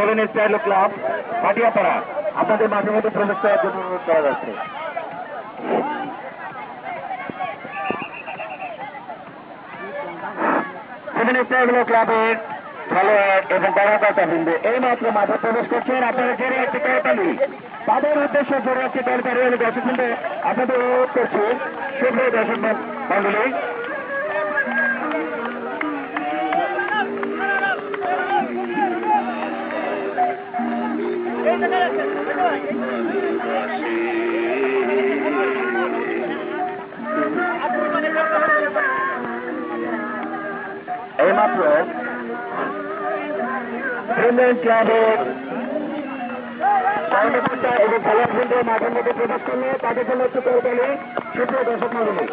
Seven style club Bhatiapara আপনাদের মাঝে মধ্যে প্রবেশ করার জন্য অনুরোধ করা যাচ্ছে। সেভেন স্টাইল ক্লাবের খেলোয়াড় এবং কর্মকর্তা বৃন্দু এই মাত্র মাঠে প্রবেশ করছেন। আপনারা জেনে একটি করতালি তাদের উদ্দেশ্যে জোরে একটি করতালি হলে দর্শক বৃন্দ আপনাদের অনুরোধ করছি। শুভ দর্শক মন্ডলী এইমাত্র ক্লাবের কর্মকর্তা এবং খেলোয়াড়বৃন্দ মাঠের মধ্যে প্রবেশ করলে তাদের জন্য একটু করতালি শুভ দর্শক মন্ডলী।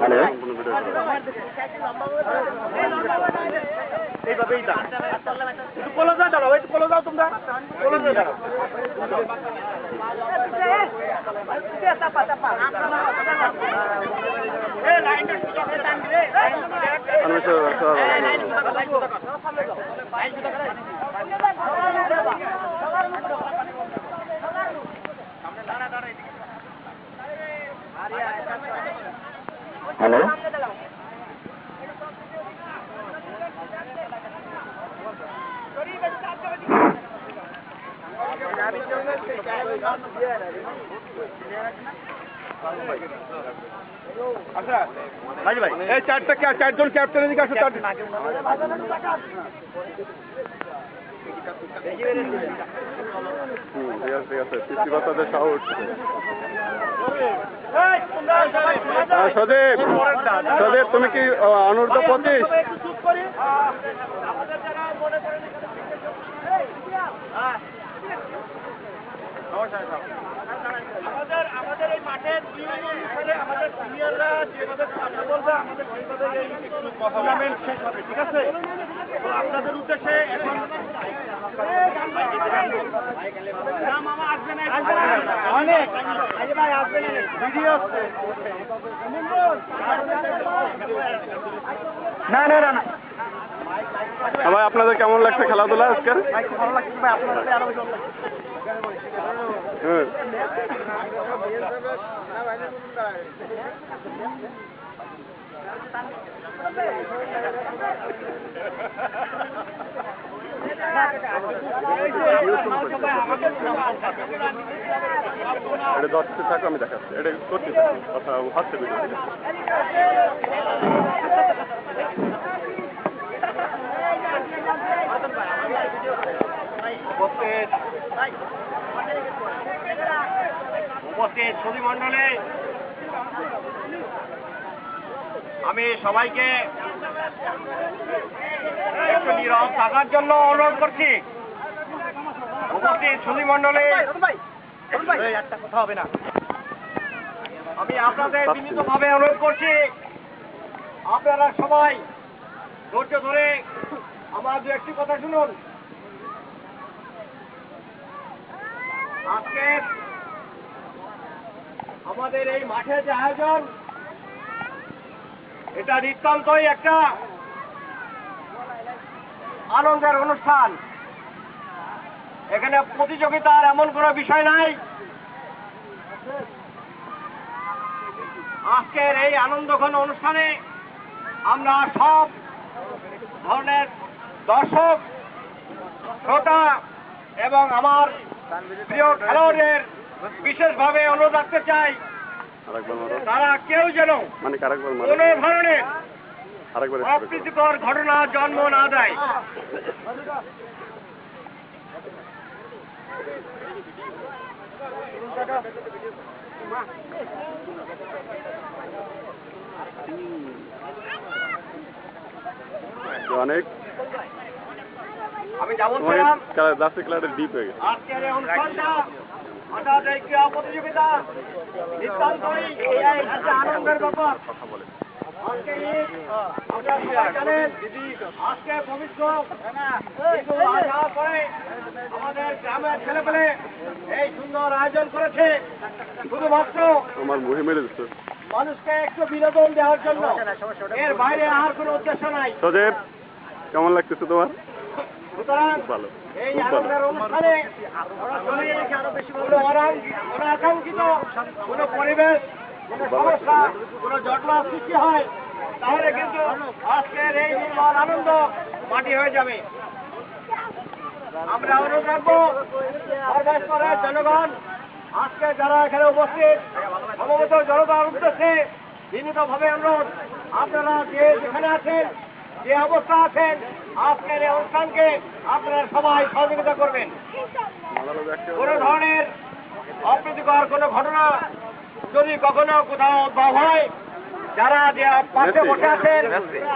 হ্যালো এইভাবেই একটু কোলো যাও দাঁড়াও, একটু কোলো যাও তোমরা, কোলো যাও দাঁড়াও। হ্যালো আচ্ছা ভাই এই চারজন ক্যাপ্টেন এদিকে আসো। সদীপ সদীপ তুমি কি অনূর্ধ্ব 25? আমাদের এই মাঠের আমাদের সিনিয়ররা যেভাবে কথা বলবে আমাদের সেইভাবে এই টুর্নামেন্ট শেষ হবে, ঠিক আছে? তো আপনাদের উদ্দেশ্যে এখন না না না না ভাই আপনাদের কেমন লাগছে খেলাধুলা আজকে? ভালো লাগছে ভাই, আপনাদের আরো বেশি ভালো লাগছে। এটা দশটি থাকো আমি দেখাচ্ছি, এটা করতে থাকি কথা হাসতে ভিডিও। উপস্থিত সুধী মণ্ডলে আমি সবাইকে একটু নীরব থাকার জন্য অনুরোধ করছি। উপস্থিত সুধী মণ্ডলে একটা কথা হবে না, আমি আপনাদের বিনীতভাবে অনুরোধ করছি আপনারা সবাই ধৈর্য ধরে আমার দু একটি কথা শুনুন। আজকে আমাদের এই মাঠে যে আয়োজন, এটা নিতান্তই একটা আনন্দের অনুষ্ঠান। এখানে প্রতিযোগিতার এমন কোনো বিষয় নাই। আজকের এই আনন্দঘন অনুষ্ঠানে আমরা সব ধরনের দর্শক, শ্রোতা এবং আমার প্রিয় খেলোয়াড়দের বিশেষভাবে অনুরোধ রাখতে চাই, তারা কেউ যেন কোনো ধরনের অপ্রীতিকর ঘটনা জন্ম না দেয়। অনেক আমি যেমন ডিপ হয়ে গেছে আজকের এই অনুষ্ঠানটা, অর্থাৎ এই ক্রীড়া প্রতিযোগিতা নিতান্তই আনন্দের ব্যাপার। আজকে ঈদ, আপনারা সবাই জানেন, আজকে পবিত্র ঈদুল আজহার পরে আমাদের গ্রামের ছেলেপেলে এই সুন্দর আয়োজন করেছে শুধুমাত্র আমার মুহে মেরে দিচ্ছে। মানুষকে একটু বিনোদন দেওয়ার জন্য, এর বাইরে আর কোনো উদ্দেশ্য নাই। সজেব, কেমন লাগতেছে তোমার? সুতরাং ভালো, এই খুব ভালো। আনন্দের অনুষ্ঠানে কোনো অনাকাঙ্ক্ষিত কোনো পরিবেশ, কোনো সমস্যা, কোনো জটলা সৃষ্টি হয় তাহলে কিন্তু আজকের এই নির্মল আনন্দ মাটি হয়ে যাবে। আমরা অনুরোধ রাখবো সর্বস্তরের জনগণ, আজকে যারা এখানে উপস্থিত সমবেত জনতার উদ্দেশ্যে বিনীতভাবে অনুরোধ, আপনারা যে যেখানে আছেন, যে অবস্থা আছেন, আজকের এই অনুষ্ঠানকে আপনারা সবাই সহযোগিতা করবেন। কোনো ধরনের অপ্রীতিকর কোনো ঘটনা যদি কখনো কোথাও উদ্ভব হয়, যারা যে পাশে বসে আছেন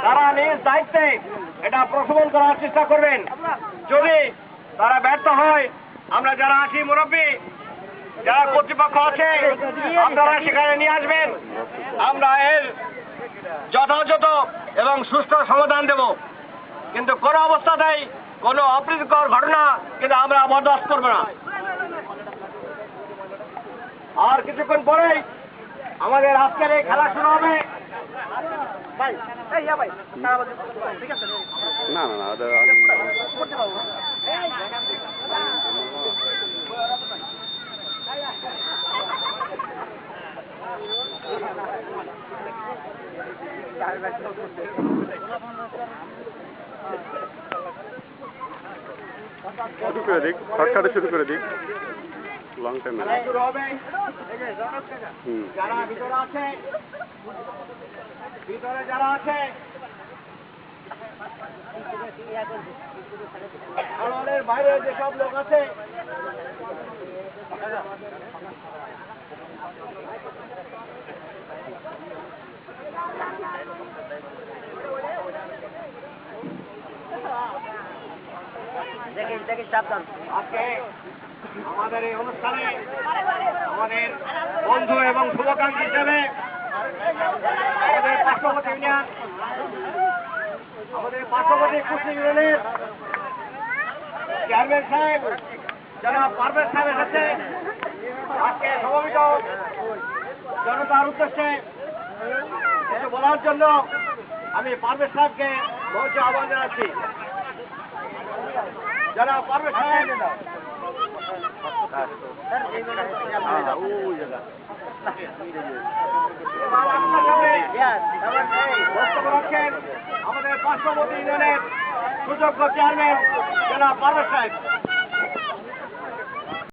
তারা নিজ দায়িত্বে এটা প্রশমন করার চেষ্টা করবেন। যদি তারা ব্যর্থ হয়, আমরা যারা আছি মুরব্বী, যারা কর্তৃপক্ষ আছে, আপনারা সেখানে নিয়ে আসবেন। আমরা এর যথাযথ এবং সুষ্ঠু সমাধান দেব, কিন্তু কোনো অবস্থাতেই কোনো অপ্রীতিকর ঘটনা কিন্তু আমরা বরদাস্ত করব না। আর কিছুক্ষণ পরেই আমাদের আজকের এই খেলা শুরু হবে। না না না, শুরু করে দিক, শর্টকাটে শুরু করে দিক, লং টাইম। শুরু হবে। হুম, যারা ভিতরে আছে, ভিতরে যারা আছে, আমাদের বাইরে যেসব লোক আছে, আজকে আমাদের এই অনুষ্ঠানে আমাদের বন্ধু এবং শুভকাঙ্ক্ষী হিসেবে আমাদের পার্শ্ববর্তী ইউনিয়ন, আমাদের পার্শ্ববর্তী কুষ্টি ইউনিয়নের চেয়ারম্যান সাহেব যারা পারভেজ সাহেব এসেছে আজকে সমবেত জনতার উদ্দেশ্যে কিছু বলার জন্য আমি পারভেজ সাহেবকে মঞ্চে আহ্বান জানাচ্ছি। যারা পারভেজ সাহেব বক্তব্য রাখছেন আমাদের পার্শ্ববর্তী ইউনিয়নের সুযোগ্য চেয়ারম্যান যারা পারভেজ সাহেব।